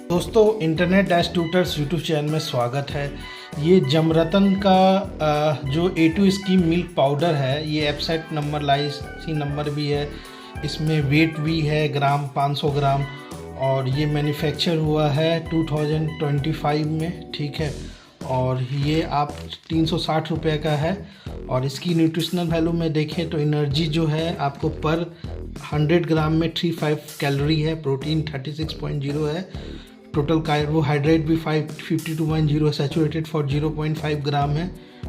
दोस्तों internet dash tutors YouTube channel में स्वागत है। ये जमरतन का जो A2 स्कीम मिल्क पाउडर है, ये वेबसाइट नंबर लाइसेंस नंबर भी है, इसमें वेट भी है ग्राम 500 ग्राम, और ये मैन्युफैक्चर हुआ है 2025 में, ठीक है। और ये आप 360 रुपये का है। और इसकी न्यूट्रिशनल वैल्यू में देखें तो एनर्जी जो है आपको पर 100 ग्राम में 35 कैलोरी है, प्रोटीन 36.0 है, टोटल कार्बोहाइड्रेट भी 52.0, सैचुरेटेड फॉर 0.5 ग्राम है,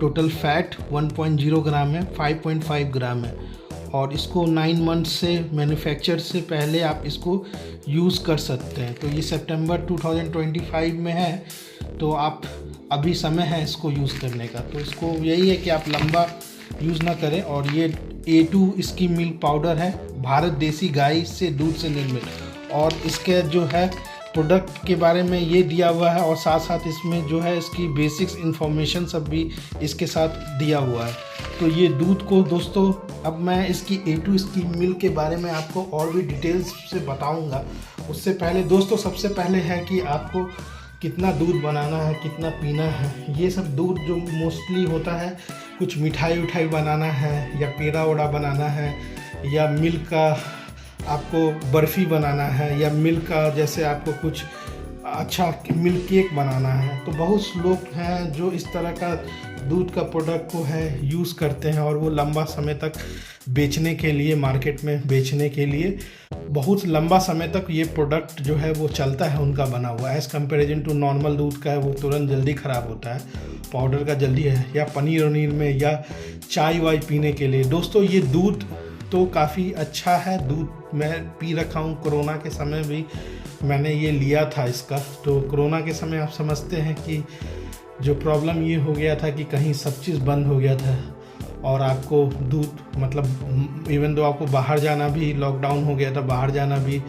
टोटल फैट 1.0 ग्राम है, 5.5 ग्राम है। और इसको 9 मंथ से मैन्युफैक्चर से पहले आप इसको यूज़ कर सकते हैं। तो ये सितंबर 2025 में है, तो आप अभी समय है इसको यूज़ करने का। तो इसको यही है कि आप लंबा यूज़ ना करें। और ये A2 इसकी मिल्क पाउडर है, भारत देसी गाय से दूध से निर्मित। और इसके जो है प्रोडक्ट के बारे में ये दिया हुआ है, और साथ साथ इसमें जो है इसकी बेसिक्स इन्फॉर्मेशन सब भी इसके साथ दिया हुआ है। तो ये दूध को दोस्तों, अब मैं इसकी A2 इसकी मिल्क के बारे में आपको और भी डिटेल्स से बताऊंगा। उससे पहले दोस्तों, सबसे पहले है कि आपको कितना दूध बनाना है, कितना पीना है। ये सब दूध जो मोस्टली होता है, कुछ मिठाई उठाई बनाना है, या पेड़ा ओड़ा बनाना है, या मिल्क का आपको बर्फ़ी बनाना है, या मिल्क का जैसे आपको कुछ अच्छा मिल्क केक बनाना है। तो बहुत से लोग हैं जो इस तरह का दूध का प्रोडक्ट को है यूज़ करते हैं, और वो लंबा समय तक बेचने के लिए, मार्केट में बेचने के लिए बहुत लंबा समय तक ये प्रोडक्ट जो है वो चलता है उनका बना हुआ। एज़ कंपेरिजन टू नॉर्मल दूध का है, वो तुरंत जल्दी ख़राब होता है, पाउडर का जल्दी है, या पनीर वनीर में, या चाय वाय पीने के लिए। दोस्तों ये दूध तो काफ़ी अच्छा है, दूध मैं पी रखा हूँ। कोरोना के समय भी मैंने ये लिया था इसका। तो कोरोना के समय आप समझते हैं कि जो प्रॉब्लम ये हो गया था कि कहीं सब चीज़ बंद हो गया था, और आपको दूध मतलब इवन दो आपको बाहर जाना भी, लॉकडाउन हो गया था, बाहर जाना भी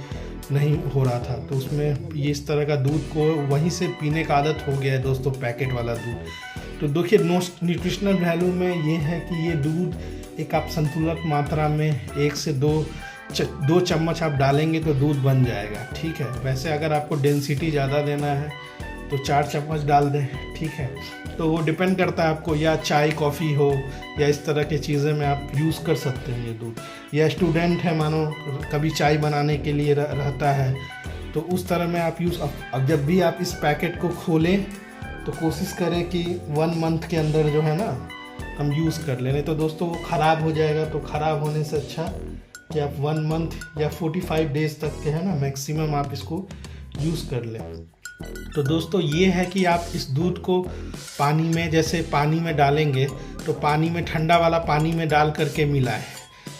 नहीं हो रहा था। तो उसमें ये इस तरह का दूध को वहीं से पीने का आदत हो गया है दोस्तों, पैकेट वाला दूध। तो देखिए न्यूट्रिशनल वैल्यू में ये है कि ये दूध एक आप संतुलित मात्रा में 1 से 2 चम्मच आप डालेंगे तो दूध बन जाएगा, ठीक है। वैसे अगर आपको डेंसिटी ज़्यादा देना है तो 4 चम्मच डाल दें, ठीक है। तो वो डिपेंड करता है आपको, या चाय कॉफ़ी हो या इस तरह की चीज़ें में आप यूज़ कर सकते हैं ये दूध। या स्टूडेंट है, मानो कभी चाय बनाने के लिए रहता है, तो उस तरह में आप यूज़। अब जब भी आप इस पैकेट को खोलें तो कोशिश करें कि 1 मंथ के अंदर जो है ना हम यूज़ कर लें, नहीं तो दोस्तों वो ख़राब हो जाएगा। तो ख़राब होने से अच्छा कि आप 1 मंथ या 45 डेज़ तक के है ना मैक्सिमम आप इसको यूज़ कर लें। तो दोस्तों ये है कि आप इस दूध को पानी में, जैसे पानी में डालेंगे तो पानी में ठंडा वाला पानी में डाल करके मिलाएं,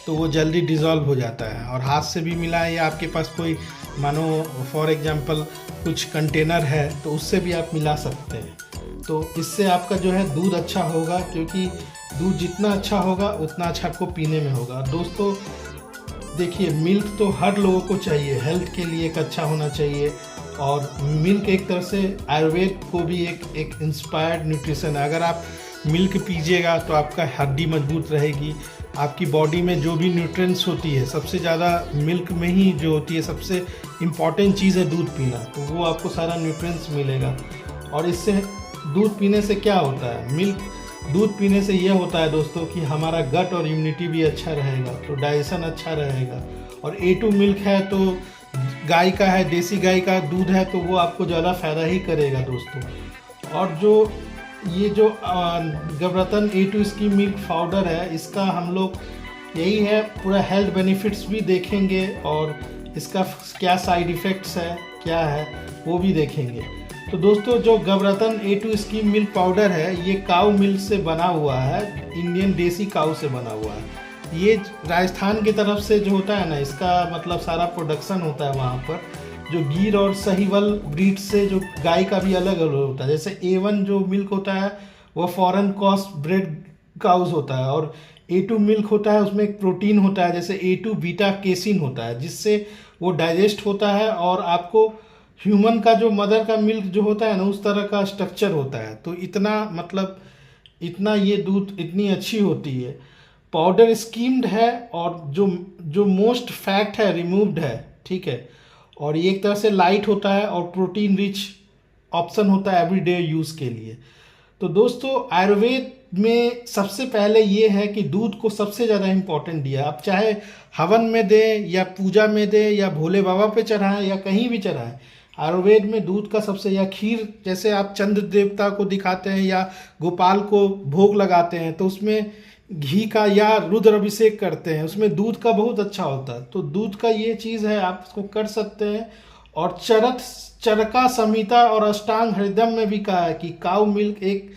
तो वो जल्दी डिज़ोल्व हो जाता है। और हाथ से भी मिलाएं, या आपके पास कोई मानो फॉर एग्जांपल कुछ कंटेनर है तो उससे भी आप मिला सकते हैं। तो इससे आपका जो है दूध अच्छा होगा, क्योंकि दूध जितना अच्छा होगा उतना अच्छा आपको पीने में होगा। दोस्तों देखिए, मिल्क तो हर लोगों को चाहिए, हेल्थ के लिए एक अच्छा होना चाहिए। और मिल्क एक तरह से आयुर्वेद को भी एक इंस्पायर्ड न्यूट्रिशन है। अगर आप मिल्क पीजिएगा तो आपका हड्डी मजबूत रहेगी, आपकी बॉडी में जो भी न्यूट्रिएंट्स होती है सबसे ज़्यादा मिल्क में ही जो होती है, सबसे इम्पॉर्टेंट चीज़ है दूध पीना, तो वो आपको सारा न्यूट्रिएंट्स मिलेगा। और इससे दूध पीने से क्या होता है, दूध पीने से ये होता है दोस्तों कि हमारा गट और इम्यूनिटी भी अच्छा रहेगा, तो डाइजेशन अच्छा रहेगा। और A2 मिल्क है तो गाय का है, देसी गाय का दूध है, तो वो आपको ज़्यादा फ़ायदा ही करेगा दोस्तों। और जो ये जो जमरतन A2 इसकी मिल्क पाउडर है, इसका हम लोग यही है पूरा हेल्थ बेनिफिट्स भी देखेंगे, और इसका क्या साइड इफ़ेक्ट्स है क्या है वो भी देखेंगे। तो दोस्तों जो जमरतन A2 इसकी मिल्क पाउडर है, ये काऊ मिल्क से बना हुआ है, इंडियन देसी काऊ से बना हुआ है। ये राजस्थान की तरफ से जो होता है ना, इसका मतलब सारा प्रोडक्शन होता है वहाँ पर। जो गिर और साहिवाल ब्रीड से जो गाय का भी अलग अलग होता है। जैसे A1 जो मिल्क होता है वो फॉरेन क्रॉस ब्रेड काउस होता है, और A2 मिल्क होता है उसमें एक प्रोटीन होता है, जैसे A2 बीटा केसिन होता है, जिससे वो डाइजेस्ट होता है, और आपको ह्यूमन का जो मदर का मिल्क जो होता है ना उस तरह का स्ट्रक्चर होता है। तो इतना मतलब इतना ये दूध इतनी अच्छी होती है। पाउडर स्कीम्ड है, और जो मोस्ट फैट है रिमूव्ड है, ठीक है। और ये एक तरह से लाइट होता है और प्रोटीन रिच ऑप्शन होता है एवरीडे यूज़ के लिए। तो दोस्तों आयुर्वेद में सबसे पहले ये है कि दूध को सबसे ज़्यादा इम्पोर्टेंट दिया। आप चाहे हवन में दें या पूजा में दें या भोले बाबा पे चढ़ाएं या कहीं भी चढ़ाएं, आयुर्वेद में दूध का सबसे, या खीर जैसे आप चंद्र देवता को दिखाते हैं या गोपाल को भोग लगाते हैं तो उसमें घी का या रुद्र अभिषेक करते हैं, उसमें दूध का बहुत अच्छा होता है। तो दूध का ये चीज़ है, आप इसको कर सकते हैं। और चरका संहिता और अष्टांग हृदय में भी कहा है कि काउ मिल्क एक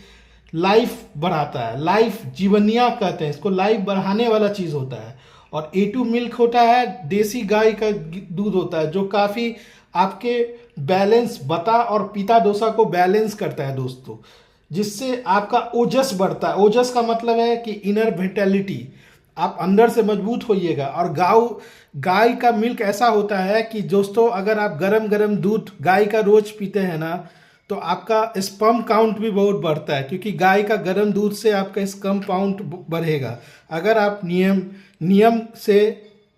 लाइफ बढ़ाता है, लाइफ जीवनिया कहते हैं इसको, लाइफ बढ़ाने वाला चीज़ होता है। और A2 मिल्क होता है देसी गाय का दूध होता है जो काफ़ी आपके बैलेंस बता और पिता दोषा को बैलेंस करता है दोस्तों, जिससे आपका ओजस बढ़ता है। ओजस का मतलब है कि इनर विटैलिटी, आप अंदर से मजबूत होइएगा। और गाय का मिल्क ऐसा होता है कि दोस्तों अगर आप गरम गरम दूध गाय का रोज पीते हैं ना तो आपका स्पर्म काउंट भी बहुत बढ़ता है, क्योंकि गाय का गर्म दूध से आपका स्पर्म काउंट बढ़ेगा। अगर आप नियम से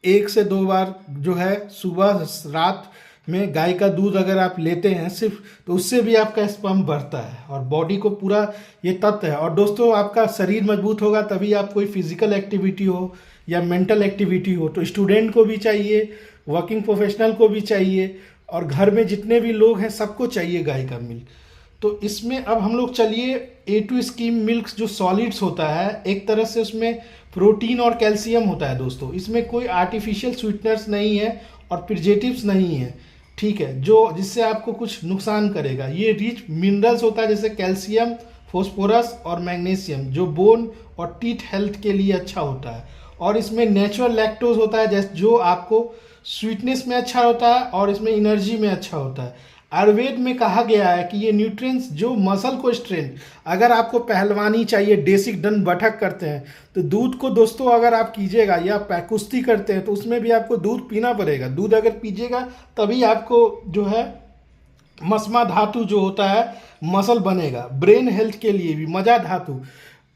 1 से 2 बार जो है सुबह रात में गाय का दूध अगर आप लेते हैं सिर्फ, तो उससे भी आपका स्पर्म बढ़ता है और बॉडी को पूरा ये तत्व है। और दोस्तों आपका शरीर मजबूत होगा तभी आप कोई फिजिकल एक्टिविटी हो या मेंटल एक्टिविटी हो, तो स्टूडेंट को भी चाहिए, वर्किंग प्रोफेशनल को भी चाहिए, और घर में जितने भी लोग हैं सबको चाहिए गाय का मिल्क। तो इसमें अब हम लोग चलिए A2 स्कीम मिल्क जो सॉलिड्स होता है, एक तरह से उसमें प्रोटीन और कैल्शियम होता है दोस्तों। इसमें कोई आर्टिफिशियल स्वीटनर्स नहीं है और प्रिजर्वेटिव्स नहीं है, ठीक है, जो जिससे आपको कुछ नुकसान करेगा। ये रिच मिनरल्स होता है जैसे कैल्शियम, फॉस्फोरस और मैग्नीशियम, जो बोन और टीथ हेल्थ के लिए अच्छा होता है। और इसमें नेचुरल लैक्टोज होता है जैसे जो आपको स्वीटनेस में अच्छा होता है और इसमें एनर्जी में अच्छा होता है। आयुर्वेद में कहा गया है कि ये न्यूट्रिएंट्स जो मसल को स्ट्रेंथ, अगर आपको पहलवानी चाहिए, डेसिक दंड बैठक करते हैं तो दूध को दोस्तों अगर आप कीजिएगा, या कुश्ती करते हैं तो उसमें भी आपको दूध पीना पड़ेगा। दूध अगर पीजिएगा तभी आपको जो है मस्मा धातु जो होता है मसल बनेगा। ब्रेन हेल्थ के लिए भी मजा धातु,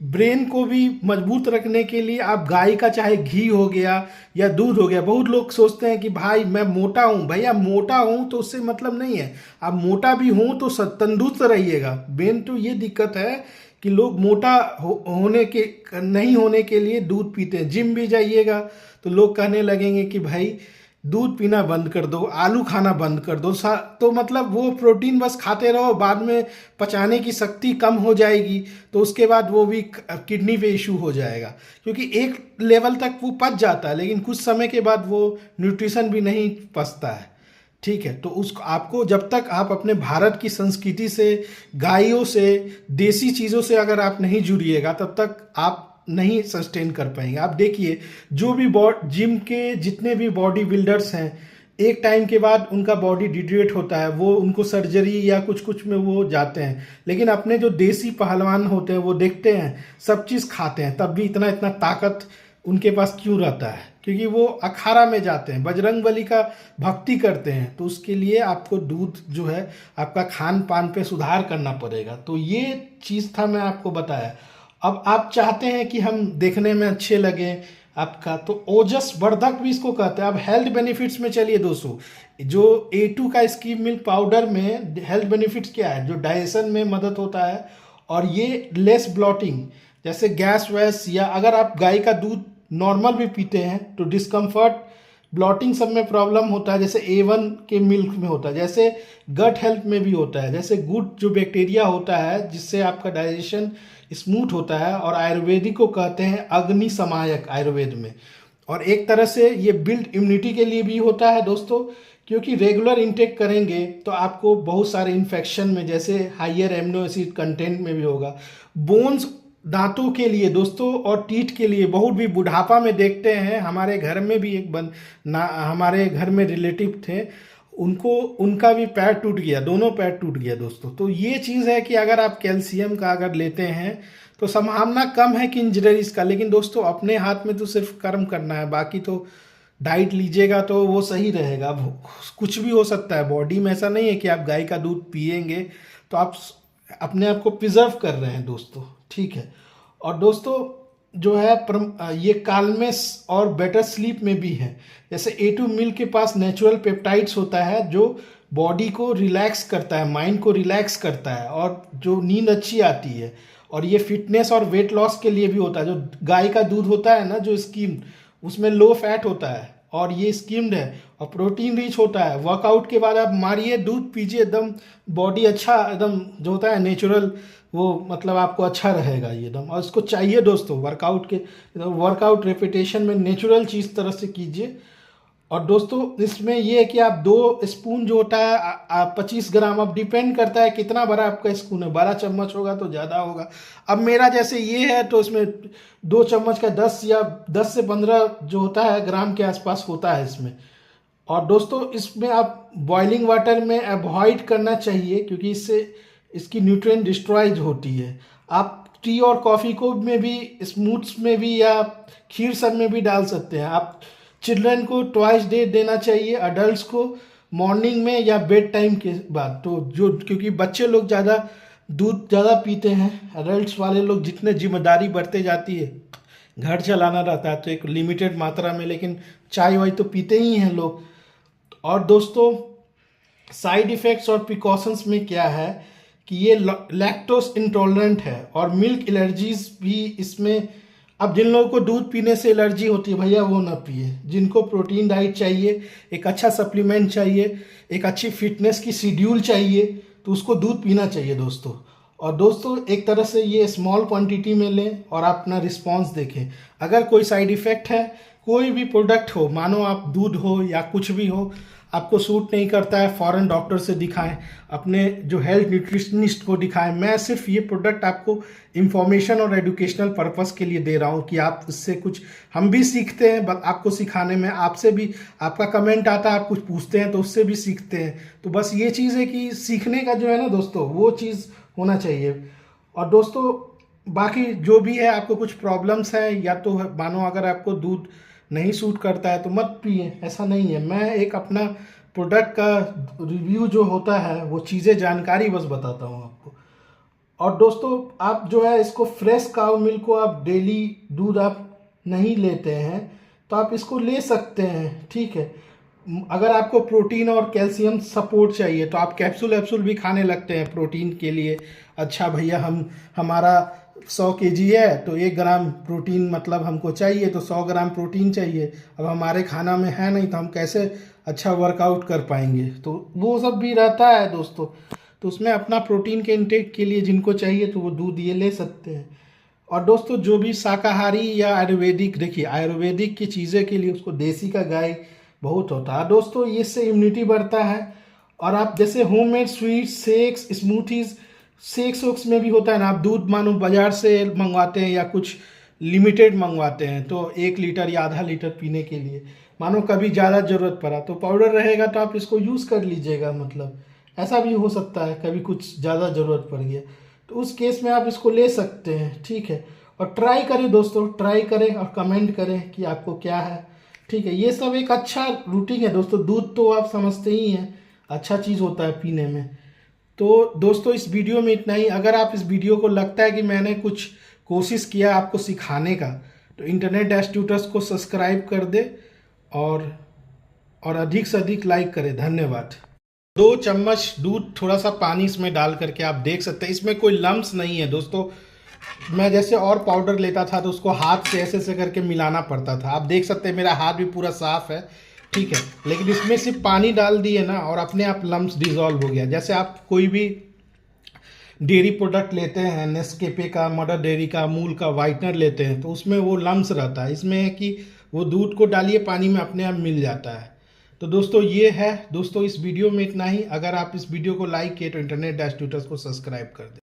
ब्रेन को भी मजबूत रखने के लिए आप गाय का चाहे घी हो गया या दूध हो गया। बहुत लोग सोचते हैं कि भाई मैं मोटा हूँ, भैया मोटा हूँ तो उससे मतलब नहीं है, आप मोटा भी हूँ तो तंदुरुस्त रहिएगा। मेन तो ये दिक्कत है कि लोग मोटा नहीं होने के लिए दूध पीते हैं। जिम भी जाइएगा तो लोग कहने लगेंगे कि भाई दूध पीना बंद कर दो, आलू खाना बंद कर दो, तो मतलब वो प्रोटीन बस खाते रहो, बाद में पचाने की शक्ति कम हो जाएगी तो उसके बाद वो भी किडनी पे इशू हो जाएगा, क्योंकि एक लेवल तक वो पच जाता है लेकिन कुछ समय के बाद वो न्यूट्रिशन भी नहीं पचता है, ठीक है। तो उसको आपको जब तक आप अपने भारत की संस्कृति से, गायों से, देसी चीज़ों से अगर आप नहीं जुड़िएगा तब तक आप नहीं सस्टेन कर पाएंगे। आप देखिए जो भी जिम के जितने भी बॉडी बिल्डर्स हैं, एक टाइम के बाद उनका बॉडी डिग्रेड होता है, वो उनको सर्जरी या कुछ में वो जाते हैं। लेकिन अपने जो देसी पहलवान होते हैं वो देखते हैं सब चीज़ खाते हैं, तब भी इतना ताकत उनके पास क्यों रहता है? क्योंकि वो अखाड़ा में जाते हैं, बजरंग बली का भक्ति करते हैं। तो उसके लिए आपको दूध जो है आपका खान पान पे सुधार करना पड़ेगा। तो ये चीज़ था मैं आपको बताया। अब आप चाहते हैं कि हम देखने में अच्छे लगे आपका, तो ओजस वर्धक भी इसको कहते हैं। अब हेल्थ बेनिफिट्स में चलिए दोस्तों, जो A2 का स्कीम मिल्क पाउडर में हेल्थ बेनिफिट्स क्या है, जो डाइजेशन में मदद होता है और ये लेस ब्लॉटिंग, जैसे गैस वैस, या अगर आप गाय का दूध नॉर्मल भी पीते हैं तो डिस्कम्फर्ट, ब्लॉटिंग सब में प्रॉब्लम होता है, जैसे A1 के मिल्क में होता है, जैसे गट हेल्थ में भी होता है, जैसे गुड जो बैक्टीरिया होता है जिससे आपका डाइजेशन स्मूथ होता है। और आयुर्वेदिक को कहते हैं अग्नि समायक आयुर्वेद में, और एक तरह से ये बिल्ड इम्यूनिटी के लिए भी होता है दोस्तों, क्योंकि रेगुलर इंटेक करेंगे तो आपको बहुत सारे इन्फेक्शन में, जैसे हाइयर एमिनो एसिड कंटेंट में भी होगा। बोन्स, दांतों के लिए दोस्तों और टीथ के लिए, बहुत भी बुढ़ापा में देखते हैं, हमारे घर में भी एक हमारे घर में रिलेटिव थे, उनका भी पैर टूट गया, दोनों पैर टूट गया दोस्तों। तो ये चीज़ है कि अगर आप कैल्शियम का अगर लेते हैं तो संभावना कम है कि इंजरीज का, लेकिन दोस्तों अपने हाथ में तो सिर्फ कर्म करना है, बाकी तो डाइट लीजिएगा तो वो सही रहेगा। कुछ भी हो सकता है बॉडी में, ऐसा नहीं है कि आप गाय का दूध पिएंगे तो आप अपने आप को प्रिजर्व कर रहे हैं दोस्तों, ठीक है। और दोस्तों जो है ये काल्मनेस और बेटर स्लीप में भी है। जैसे A2 मिल्क के पास नेचुरल पेप्टाइड्स होता है जो बॉडी को रिलैक्स करता है, माइंड को रिलैक्स करता है और जो नींद अच्छी आती है। और ये फिटनेस और वेट लॉस के लिए भी होता है। जो गाय का दूध होता है ना, जो स्कीम, उसमें लो फैट होता है और ये स्कीम्ड है और प्रोटीन रिच होता है। वर्कआउट के बाद आप मारिए, दूध पीजिए, एकदम बॉडी अच्छा, एकदम जो होता है नेचुरल, वो मतलब आपको अच्छा रहेगा ये एकदम। और इसको चाहिए दोस्तों वर्कआउट के, वर्कआउट रेपिटेशन में नेचुरल चीज़ तरह से कीजिए। और दोस्तों इसमें ये है कि आप 2 स्पून जो होता है 25 ग्राम, अब डिपेंड करता है कितना बड़ा आपका स्पून है। बड़ा चम्मच होगा तो ज़्यादा होगा। अब मेरा जैसे ये है तो इसमें 2 चम्मच का 10 या 10 से 15 जो होता है ग्राम के आसपास होता है इसमें। और दोस्तों इसमें आप बॉइलिंग वाटर में अवॉइड करना चाहिए क्योंकि इससे इसकी न्यूट्रिएंट डिस्ट्रॉयज होती है। आप टी और कॉफ़ी को में भी, स्मूथ्स में भी या खीर सब में भी डाल सकते हैं। आप चिल्ड्रन को ट्वाइस डे देना चाहिए, अडल्ट्स को मॉर्निंग में या बेड टाइम के बाद। तो जो क्योंकि बच्चे लोग ज़्यादा दूध ज़्यादा पीते हैं, अडल्ट्स वाले लोग जितने जिम्मेदारी बढ़ते जाती है, घर चलाना रहता है तो एक लिमिटेड मात्रा में, लेकिन चाय वाय तो पीते ही हैं लोग। और दोस्तों साइड इफ़ेक्ट्स और प्रिकॉशंस में क्या है कि ये लैक्टोस इंटॉलरेंट है और मिल्क एलर्जीज भी इसमें। अब जिन लोगों को दूध पीने से एलर्जी होती है भैया वो ना पिए। जिनको प्रोटीन डाइट चाहिए, एक अच्छा सप्लीमेंट चाहिए, एक अच्छी फिटनेस की शेड्यूल चाहिए, तो उसको दूध पीना चाहिए दोस्तों। और दोस्तों एक तरह से ये स्मॉल क्वांटिटी में लें और आप अपना रिस्पॉन्स देखें। अगर कोई साइड इफ़ेक्ट है, कोई भी प्रोडक्ट हो, मानो आप दूध हो या कुछ भी हो, आपको सूट नहीं करता है, फ़ौरन डॉक्टर से दिखाएं, अपने जो हेल्थ न्यूट्रिशनिस्ट को दिखाएं। मैं सिर्फ ये प्रोडक्ट आपको इंफॉर्मेशन और एजुकेशनल पर्पस के लिए दे रहा हूँ कि आप इससे कुछ, हम भी सीखते हैं आपको सिखाने में, आपसे भी आपका कमेंट आता है, आप कुछ पूछते हैं तो उससे भी सीखते हैं। तो बस ये चीज़ है कि सीखने का जो है ना दोस्तों, वो चीज़ होना चाहिए। और दोस्तों बाकी जो भी है, आपको कुछ प्रॉब्लम्स हैं या तो मानो अगर आपको दूध नहीं सूट करता है तो मत पिए, ऐसा नहीं है। मैं एक अपना प्रोडक्ट का रिव्यू जो होता है वो चीज़ें जानकारी बस बताता हूँ आपको। और दोस्तों आप जो है इसको फ्रेश काउ मिल्क को आप डेली दूध आप नहीं लेते हैं तो आप इसको ले सकते हैं, ठीक है। अगर आपको प्रोटीन और कैल्शियम सपोर्ट चाहिए तो आप कैप्सूल वैप्सूल भी खाने लगते हैं प्रोटीन के लिए। अच्छा भैया हमारा 100 kg है तो 1 ग्राम प्रोटीन मतलब हमको चाहिए, तो 100 ग्राम प्रोटीन चाहिए। अब हमारे खाना में है नहीं तो हम कैसे अच्छा वर्कआउट कर पाएंगे, तो वो सब भी रहता है दोस्तों। तो उसमें अपना प्रोटीन के इंटेक के लिए जिनको चाहिए तो वो दूध ये ले सकते हैं। और दोस्तों जो भी शाकाहारी या आयुर्वेदिक, देखिए आयुर्वेदिक की चीज़ें के लिए उसको देसी का गाय बहुत होता है दोस्तों, इससे इम्यूनिटी बढ़ता है। और आप जैसे homemade sweets, shakes, smoothies, shakes वोक्स में भी होता है ना, आप दूध मानो बाज़ार से मंगवाते हैं या कुछ लिमिटेड मंगवाते हैं तो 1 लीटर या आधा लीटर पीने के लिए, मानो कभी ज़्यादा ज़रूरत पड़ा तो पाउडर रहेगा तो आप इसको यूज़ कर लीजिएगा। मतलब ऐसा भी हो सकता है कभी कुछ ज़्यादा ज़रूरत पड़ गया तो उस केस में आप इसको ले सकते हैं, ठीक है। और ट्राई करें दोस्तों, ट्राई करें और कमेंट करें कि आपको क्या है, ठीक है। ये सब एक अच्छा रूटीन है दोस्तों। दूध तो आप समझते ही हैं अच्छा चीज़ होता है पीने में। तो दोस्तों इस वीडियो में इतना ही। अगर आप इस वीडियो को लगता है कि मैंने कुछ कोशिश किया आपको सिखाने का तो इंटरनेट डैश ट्यूटर्स को सब्सक्राइब कर दे और अधिक से अधिक लाइक करें। धन्यवाद। 2 चम्मच दूध, थोड़ा सा पानी इसमें डाल करके आप देख सकते हैं, इसमें कोई लम्स नहीं है दोस्तों। मैं जैसे और पाउडर लेता था तो उसको हाथ से ऐसे ऐसे करके मिलाना पड़ता था। आप देख सकते हैं मेरा हाथ भी पूरा साफ है, ठीक है। लेकिन इसमें सिर्फ पानी डाल दिए ना और अपने आप लम्स डिज़ोल्व हो गया। जैसे आप कोई भी डेयरी प्रोडक्ट लेते हैं, नेस्केफे का, मदर डेयरी का, अमूल का वाइटनर लेते हैं तो उसमें वो लम्स रहता है। इसमें है कि वो दूध को डालिए पानी में अपने आप मिल जाता है। तो दोस्तों ये है दोस्तों इस वीडियो में इतना ही। अगर आप इस वीडियो को लाइक किए तो इंटरनेट डैश ट्यूटर्स को सब्सक्राइब कर दें।